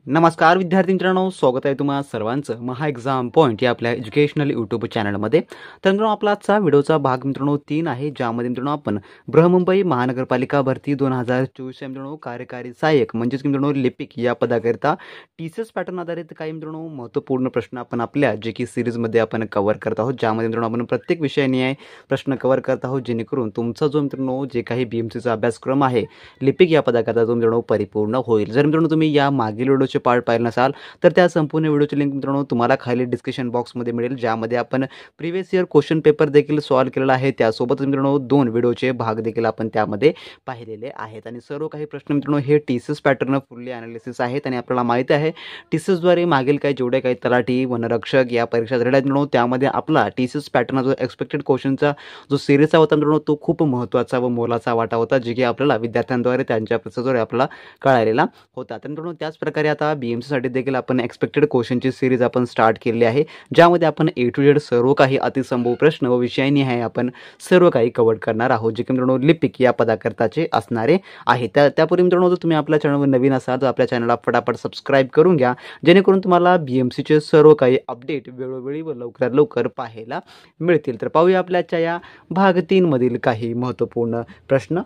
नमस्कार विद्यार्थी मित्रांनो, स्वागत आहे तुम्हा सर्वांचं महा एक्झाम पॉईंट या आपल्या एज्युकेशनल यूट्यूब चॅनलमध्ये। तर मित्रांनो, आपला आजचा व्हिडिओचा भाग मित्रांनो 3 आहे, ज्यामध्ये मित्रांनो आपण बृहमुंबई महानगरपालिका भरती 2024 मित्रांनो कार्यकारी सहाय्यक म्हणजेच मित्रांनो लिपिक या पदाकरिता टीसीएस पॅटर्न आधारित काही मित्रांनो महत्त्वपूर्ण प्रश्न आपण आपल्या जे की सिरीजमध्ये आपण कव्हर करत आहोत, ज्यामध्ये मित्रांनो आपण प्रत्येक विषयाने प्रश्न कव्हर करत आहोत, जेणेकरून तुमचा जो मित्रांनो जे काही बीएमसीचा अभ्यासक्रम आहे लिपिक या पदाकरिता तो मित्रांनो परिपूर्ण होईल। जर मित्रांनो तुम्ही या मागील व्हिडिओ पार्ट पाहिलं नसाल तर त्या संपूर्ण व्हिडिओची लिंक मित्रांनो तुम्हाला खाली डिस्क्रिप्शन बॉक्समध्ये मिळेल, ज्यामध्ये आपण प्रीवियस इयर क्वेश्चन पेपर देखील सॉल्व केलेला आहे। त्यासोबत मित्रांनो 2 व्हिडिओचे भाग देखील आपण त्यामध्ये पाहिलेले आहेत आणि सर्व काही प्रश्न मित्रांनो हे टीसीएस पॅटर्न फुल्ली ॲनालिसिस आहेत आणि आपल्याला माहिती आहे टीसीएसद्वारे मागील काही जेवढे काही तलाठी वनरक्षक या परीक्षा झालेल्या आहेत मित्रांनो, त्यामध्ये आपला टीसीएस पॅटर्न जो एक्सपेक्टेड क्वेश्चनचा जो सिरीजचा होता मित्रांनो तो खूप महत्त्वाचा व मोलाचा वाटा होता, जे की आपल्याला विद्यार्थ्यांद्वारे त्यांच्या प्रतिसादाद्वारे आपल्याला कळालेला होता। तर मित्रांनो त्याच प्रकारे आता बीएमसीसाठी देखील आपण एक्सपेक्टेड क्वेश्चनची सिरीज आपण स्टार्ट केलेली आहे, ज्यामध्ये आपण ए टू झेड सर्व काही अतिसंभव प्रश्न व विषयांनी आहे आपण सर्व काही कव्हर करणार आहोत, जे की मित्रांनो लिपिक या पदाकरताचे असणारे आहे। त्यापूर्वी मित्रांनो जर तुम्ही आपल्या चॅनलवर नवीन असाल तर आपल्या चॅनलला फटाफट सबस्क्राईब करून घ्या, जेणेकरून तुम्हाला बीएमसीचे सर्व काही अपडेट वेळोवेळी व लवकरात लवकर पाहायला मिळतील। तर पाहूया आपल्याच्या या भाग 3 मधील काही महत्त्वपूर्ण प्रश्न।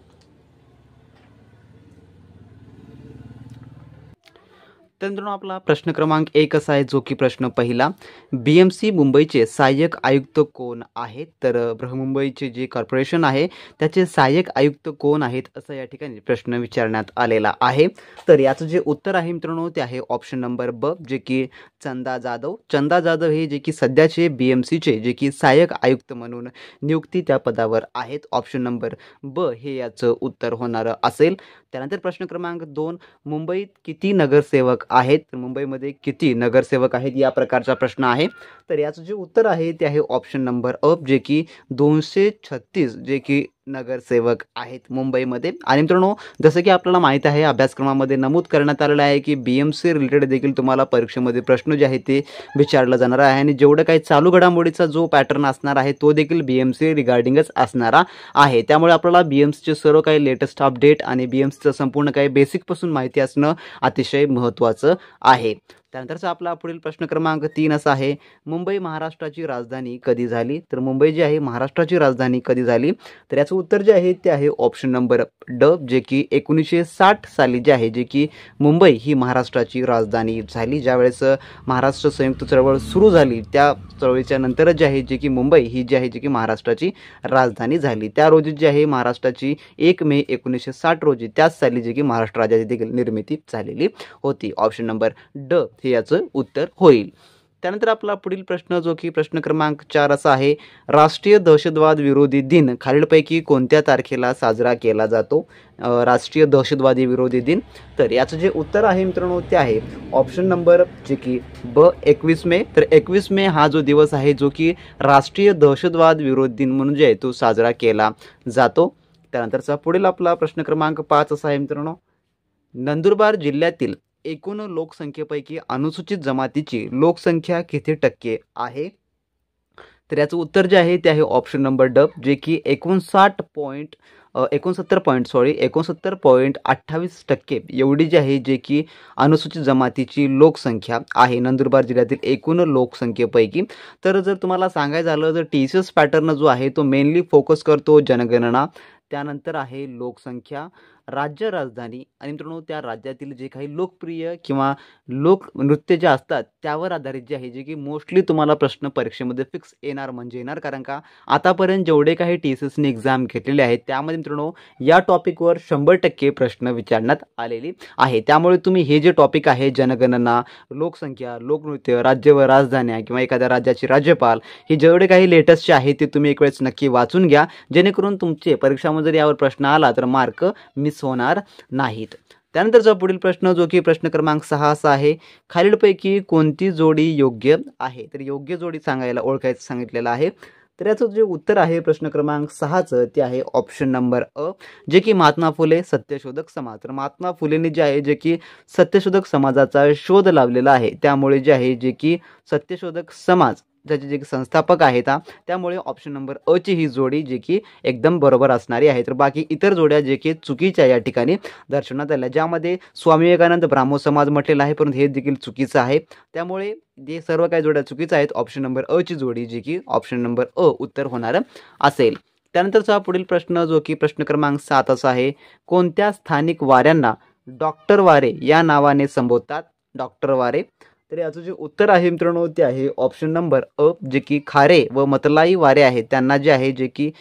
तर मित्रांनो आपला प्रश्न क्रमांक 1 असा आहे, जो की प्रश्न पहिला, बीएमसी मुंबईचे सहाय्यक आयुक्त कोण आहेत? तर बृहमुंबईचे जे कॉर्पोरेशन आहे त्याचे सहाय्यक आयुक्त कोण आहेत असं या ठिकाणी प्रश्न विचारण्यात आलेला आहे। तर याचं जे उत्तर आहे मित्रांनो ते आहे ऑप्शन नंबर ब, जे की चंदा जाधव। चंदा जाधव हे जे की सध्याचे बीएमसीचे जे की सहाय्यक आयुक्त म्हणून नियुक्ती त्या पदावर आहेत। ऑप्शन नंबर ब हे याचं उत्तर होणार असेल। त्यानंतर प्रश्न क्रमांक 2, मुंबईत किती नगरसेवक आहेत? तर मुंबईमध्ये किती नगरसेवक आहेत या प्रकारचा प्रश्न आहे। तर याचं जे उत्तर आहे ते आहे ऑप्शन नंबर अ, जे की 236 जे की नगरसेवक आहेत मुंबईमध्ये। आणि मित्रांनो जसं की आपल्याला माहिती आहे अभ्यासक्रमामध्ये नमूद करण्यात आलेलं आहे की बीएमसी रिलेटेड देखील तुम्हाला परीक्षेमध्ये प्रश्न जे आहे ते विचारलं जाणार आहे आणि जेवढं काही चालू घडामोडीचा जो पॅटर्न असणार आहे तो देखील बीएमसी रिगार्डिंगच असणारा आहे। त्यामुळे आपल्याला बीएमसीचे सर्व काही लेटेस्ट अपडेट आणि बीएमसीचं संपूर्ण काही बेसिकपासून माहिती असणं अतिशय महत्त्वाचं आहे। त्यानंतरचा आपला पुढील प्रश्न क्रमांक 3 असा आहे, मुंबई महाराष्ट्राची राजधानी कधी झाली? तर मुंबई जी आहे महाराष्ट्राची राजधानी कधी झाली? तर याचं उत्तर जे आहे ते आहे ऑप्शन नंबर ड, जे की 1960 साली जे आहे जे की मुंबई ही महाराष्ट्राची राजधानी झाली। ज्यावेळेस महाराष्ट्र संयुक्त चळवळ सुरू झाली त्या चळवळीच्या नंतरच जे आहे जे की मुंबई ही जी आहे जे की महाराष्ट्राची राजधानी झाली। त्या रोजी जी आहे महाराष्ट्राची 1 मे 1960 रोजी त्याच साली जे की महाराष्ट्र राज्याची देखील निर्मिती झालेली होती। ऑप्शन नंबर ड हे याचं उत्तर होईल। त्यानंतर आपला पुढील प्रश्न जो की प्रश्न क्रमांक 4 असा आहे, राष्ट्रीय दहशतवाद विरोधी दिन खालीलपैकी कोणत्या तारखेला साजरा केला जातो? राष्ट्रीय दहशतवादी विरोधी दिन, तर याचं जे उत्तर आहे मित्रांनो ते आहे ऑप्शन नंबर जे की ब 21 मे। तर 21 मे हा जो दिवस आहे जो की राष्ट्रीय दहशतवाद विरोधी दिन म्हणून जे आहे तो साजरा केला जातो। त्यानंतरचा पुढील आपला प्रश्न क्रमांक 5 असा आहे मित्रांनो, नंदुरबार जिल्ह्यातील एकूण लोकसंख्येपैकी अनुसूचित जमातीची लोकसंख्या किती टक्के आहे? तर याचं उत्तर जे आहे ते आहे ऑप्शन नंबर ड, जे की 69.28% एवढी जी आहे जे की अनुसूचित जमातीची लोकसंख्या आहे नंदुरबार जिल्ह्यातील एकूण लोकसंख्येपैकी। तर जर तुम्हाला सांगायचं झालं तर टीसीएस पॅटर्न जो आहे तो मेनली फोकस करतो जनगणना, त्यानंतर आहे लोकसंख्या, राज्य राजधानी आणि मित्रांनो त्या राज्यातील जे काही लोकप्रिय किंवा लोकनृत्य जे असतात त्यावर आधारित जे आहे जे की मोस्टली तुम्हाला प्रश्न परीक्षेमध्ये फिक्स येणार म्हणजे येणार, कारण का आतापर्यंत जेवढे काही टीसीएसने एक्झाम घेतलेले आहेत त्यामध्ये मित्रांनो या टॉपिकवर 100% प्रश्न विचारण्यात आलेली आहे। त्यामुळे तुम्ही हे जे टॉपिक आहे जनगणना, लोकसंख्या, लोकनृत्य, राज्य व राजधान्या किंवा एखाद्या राज्याचे राज्यपाल हे जेवढे काही लेटेस्ट आहे ते तुम्ही एक वेळेस नक्की वाचून घ्या, जेणेकरून तुमचे परीक्षामध्ये जर यावर प्रश्न आला तर मार्क मिस होणार नाहीत। त्यानंतरचा पुढील प्रश्न जो की प्रश्न क्रमांक 6 असा आहे, खालीलपैकी कोणती जोडी योग्य आहे? तर योग्य जोडी सांगायला ओळखायचं सांगितलेलं आहे। तर याचं जे उत्तर आहे प्रश्न क्रमांक 6चं ते आहे ऑप्शन नंबर अ, जे की महात्मा फुले सत्यशोधक समाज। तर महात्मा फुलेंनी जे आहे जे की सत्यशोधक समाजाचा शोध लावलेला आहे, त्यामुळे जे आहे जे की सत्यशोधक समाज त्याचे जे संस्थापक आहेत त्यामुळे ऑप्शन नंबर अ ची ही जोडी जी की एकदम बरोबर असणारी आहे. तर बाकी इतर जोड्या जे की चुकीच्या या ठिकाणी दर्शवण्यात आल्या, ज्यामध्ये स्वामी विवेकानंद ब्राह्मो समाज म्हटलेला आहे, परंतु हे देखील चुकीचं आहे. त्यामुळे जे सर्व काही जोड्या चुकीच्या आहेत, ऑप्शन नंबर अ ची जोडी जी की ऑप्शन नंबर अ उत्तर होणार असेल. त्यानंतरचा पुढील प्रश्न जो की प्रश्न क्रमांक 7 असा आहे, कोणत्या स्थानिक वाऱ्यांना डॉक्टर वारे या नावाने संबोधतात? डॉक्टर वारे. तर याचं जे उत्तर आहे मित्रांनो ते आहे ऑप्शन नंबर अ, जे की खारे व मतलाई वारे आहेत त्यांना जे आहे जे की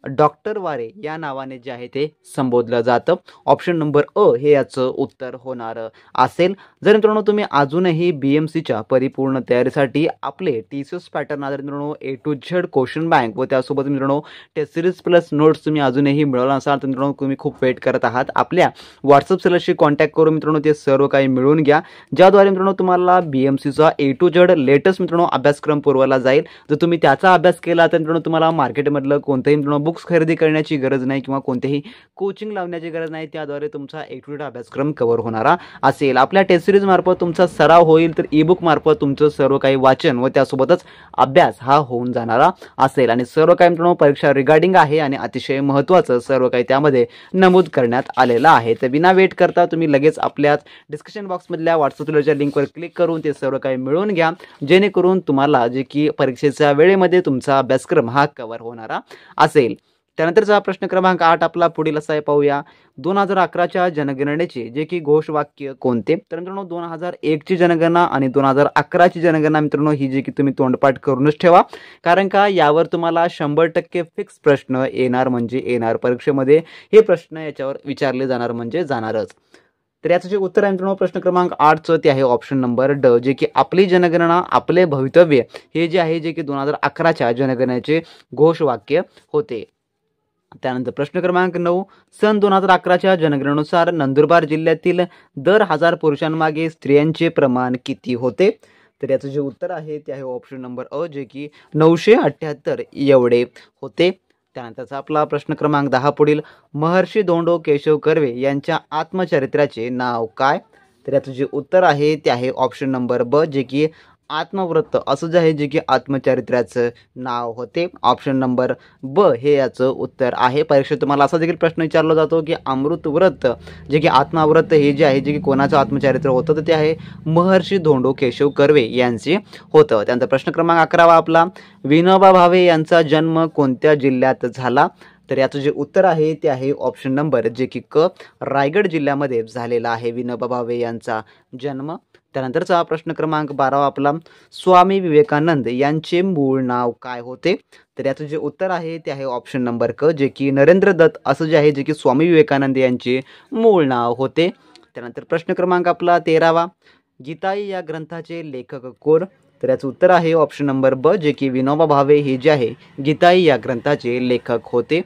डॉक्टर वारे या नावाने जे आहे ते संबोधलं जातं. ऑप्शन नंबर अ हे याचं उत्तर होणार असेल. जर मित्रांनो तुम्ही अजूनही BMCच्या परिपूर्ण तयारीसाठी आपले TCS पॅटर्न आधारित मित्रांनो A to Z question bank व त्यासोबत मित्रांनो टेस्ट सिरीज प्लस नोट्स तुम्ही अजूनही मिळवला असाल तर मित्रांनो तुम्ही खूप वेट करत आहात. आपल्या व्हॉट्सअप सेलरशी कॉन्टॅक्ट करून मित्रांनो ते सर्व काही मिळवून घ्या, ज्याद्वारे मित्रांनो तुम्हाला BMCचा A to Z लेटेस्ट मित्रांनो अभ्यासक्रम पुरवला जाईल. जर तुम्ही त्याचा अभ्यास केला तर मित्रांनो तुम्हाला मार्केटमधलं कोणतेही मित्रांनो बुक्स खरेदी करण्याची गरज नाही किंवा कोणतेही कोचिंग लावण्याची गरज नाही. त्याद्वारे तुमचा A to Z अभ्यासक्रम कव्हर होणारा असेल. आपल्या टेस्ट सिरीज मार्फत तुमचा सराव होईल, तर ई बुक मार्फत तुमचं सर्व काही वाचन व त्यासोबतच अभ्यास हा होऊन जाणारा असेल. आणि सर्व काही मित्रांनो परीक्षा रिगार्डिंग आहे आणि अतिशय महत्त्वाचं सर्व काही त्यामध्ये नमूद करण्यात आलेलं आहे. तर बिना वेट करता तुम्ही लगेच आपल्या डिस्क्रिप्शन बॉक्समधल्या व्हॉट्सअपच्या लिंकवर क्लिक करून ते सर्व काही मिळवून घ्या, जेणेकरून तुम्हाला जे की परीक्षेच्या वेळेमध्ये तुमचा अभ्यासक्रम हा कव्हर होणारा असेल. त्यानंतरचा प्रश्न क्रमांक 8 आपला पुढील असा आहे, पाहूया. 2011च्या जनगणनेचे जे की घोषवाक्य कोणते? तर मित्रांनो 2001ची जनगणना आणि 2011ची जनगणना मित्रांनो ही जी की तुम्ही तोंडपाठ करूनच ठेवा, कारण का यावर तुम्हाला 100% फिक्स प्रश्न येणार म्हणजे येणार. परीक्षेमध्ये हे प्रश्न याच्यावर विचारले जाणार म्हणजे जाणारच. तर याचं जे उत्तर आहे मित्रांनो प्रश्न क्रमांक 8चं ते आहे ऑप्शन नंबर ड, जे की आपली जनगणना आपले भवितव्य हे जे आहे जे की 2011च्या जनगणनेचे घोषवाक्य होते. त्यानंतर प्रश्न क्रमांक 9, सन 2011च्या जनगणनेनुसार नंदुरबार जिल्ह्यातील दर 1000 पुरुषांमागे स्त्रियांचे प्रमाण किती होते? तर याचं जे उत्तर आहे ते आहे ऑप्शन नंबर अ, जे की 978 एवढे होते. त्यानंतरचा आपला प्रश्न क्रमांक 10 पुढील, महर्षी धोंडो केशव कर्वे यांच्या आत्मचरित्राचे नाव काय? तर याचं जे उत्तर आहे ते आहे ऑप्शन नंबर ब, जे की आत्मव्रत असं जे आहे जे की आत्मचरित्राचं नाव होते. ऑप्शन नंबर ब हे याचं उत्तर आहे. परीक्षेत तुम्हाला असा देखील प्रश्न विचारला जातो की अमृतव्रत जे की आत्मव्रत हे जे आहे जे की कोणाचं आत्मचरित्र होतं, तर ते आहे महर्षी धोंडो केशव कर्वे यांचे होतं. त्यानंतर प्रश्न क्रमांक 11 आपला, विनोबा भावे यांचा जन्म कोणत्या जिल्ह्यात झाला? तर याचं जे उत्तर आहे ते आहे ऑप्शन नंबर जे की क, रायगड जिल्ह्यामध्ये झालेला आहे विनोबा भावे यांचा जन्म. त्यानंतरचा प्रश्न क्रमांक 12 आपला, स्वामी विवेकानंद यांचे मूळ नाव काय होते? तर याचं जे उत्तर आहे ते आहे ऑप्शन नंबर क, जे की नरेंद्र दत्त असं जे आहे जे की स्वामी विवेकानंद यांचे मूळ नाव होते. त्यानंतर प्रश्न क्रमांक आपला 13वा, गीताई या ग्रंथाचे लेखक कोण? तर याचं उत्तर आहे ऑप्शन नंबर ब, जे की विनोबा भावे हे जे आहे गीताई या ग्रंथाचे लेखक होते.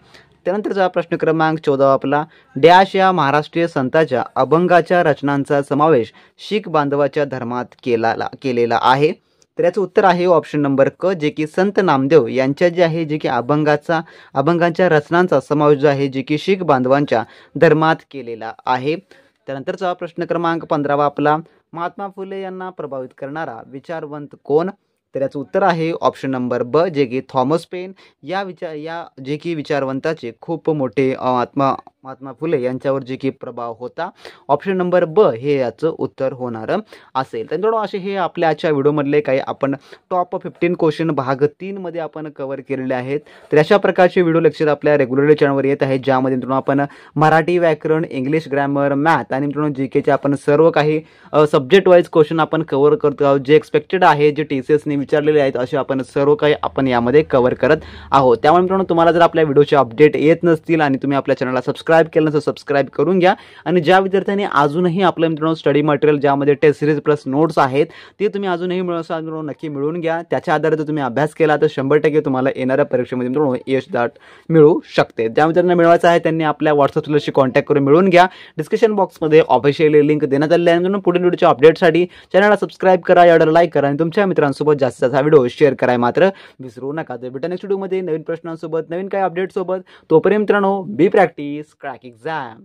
त्यानंतरचा प्रश्न क्रमांक 14 आपला, डॅश या महाराष्ट्रीय संतांच्या अभंगाच्या रचनांचा समावेश शीख बांधवाच्या धर्मात केलेला आहे? तर याचं उत्तर आहे ऑप्शन नंबर क, जे की संत नामदेव यांच्या जे आहे जे की अभंगांच्या रचनांचा समावेश जो आहे जे की शीख बांधवांच्या धर्मात केलेला आहे. त्यानंतरचा प्रश्न क्रमांक 15 आपला, महात्मा फुले यांना प्रभावित करणारा विचारवंत कोण? तर याचं उत्तर आहे ऑप्शन नंबर ब, जे की थॉमस पेन या जे की विचारवंताचे खूप मोठे महात्मा फुले यांच्यावर जे की प्रभाव होता. ऑप्शन नंबर ब हे याचं उत्तर होणार असेल. तर असे हे आपल्या आजच्या व्हिडिओमधले काही आपण टॉप 15 क्वेश्चन भाग 3 मध्ये आपण कव्हर केलेले आहेत. तर अशा प्रकारचे व्हिडिओ लेक्चर आपल्या रेग्युलरली चॅनलवर येत आहेत, ज्यामध्ये मित्रांनो आपण मराठी व्याकरण, इंग्लिश ग्रामर, मॅथ आणि मित्रांनो जीकेचे आपण सर्व काही सब्जेक्ट वाईज क्वेश्चन आपण कव्हर करतो आहोत. जे एक्सपेक्टेड आहे, जे TCSने विचारलेले आहेत, असे आपण सर्व काही आपण यामध्ये कव्हर करत आहोत. त्यामुळे मित्रांनो तुम्हाला जर आपल्या व्हिडिओचे अपडेट येत नसतील आणि तुम्ही आपल्या चॅनलला सबस्क्राईब केलं नसेल, सबस्क्राईब करून घ्या. आणि ज्या विद्यार्थ्यांनी अजूनही आपल्या मित्रांनो स्टडी मटेरियल ज्यामध्ये टेस्ट सिरीज प्लस नोट्स आहेत ते तुम्ही अजूनही मित्रांनो नक्की मिळवून घ्या. त्याच्या आधारे जर तुम्ही अभ्यास केला तर 100% तुम्हाला येणाऱ्या परीक्षेमध्ये मित्रांनो यश मिळू शकते. ज्या मित्रांना मिळवायचं आहे त्यांनी आपल्या व्हॉट्सअप सेलरशी कॉन्टॅक्ट करून मिळवून घ्या. डिस्क्रिप्शन बॉक्समध्ये ऑफिशियल लिंक देण्यात आलेली आहे. मित्रांनो पुढील व्हिडिओच्या अपडेटसाठी चॅनलला सबस्क्राईब करा, यावर लाईक करा आणि तुमच्या मित्रांसोबत जास्तीत जास्त व्हिडिओ शेअर करायला मात्र विसरू नका. तर भेटा नेक्स्ट व्हिडिओमध्ये नवीन प्रश्नांसोबत, नवीन काही अपडेट सोबत. तोपर्यंत मित्रांनो बी प्रॅक्टिस क्रॅक एक्झाम.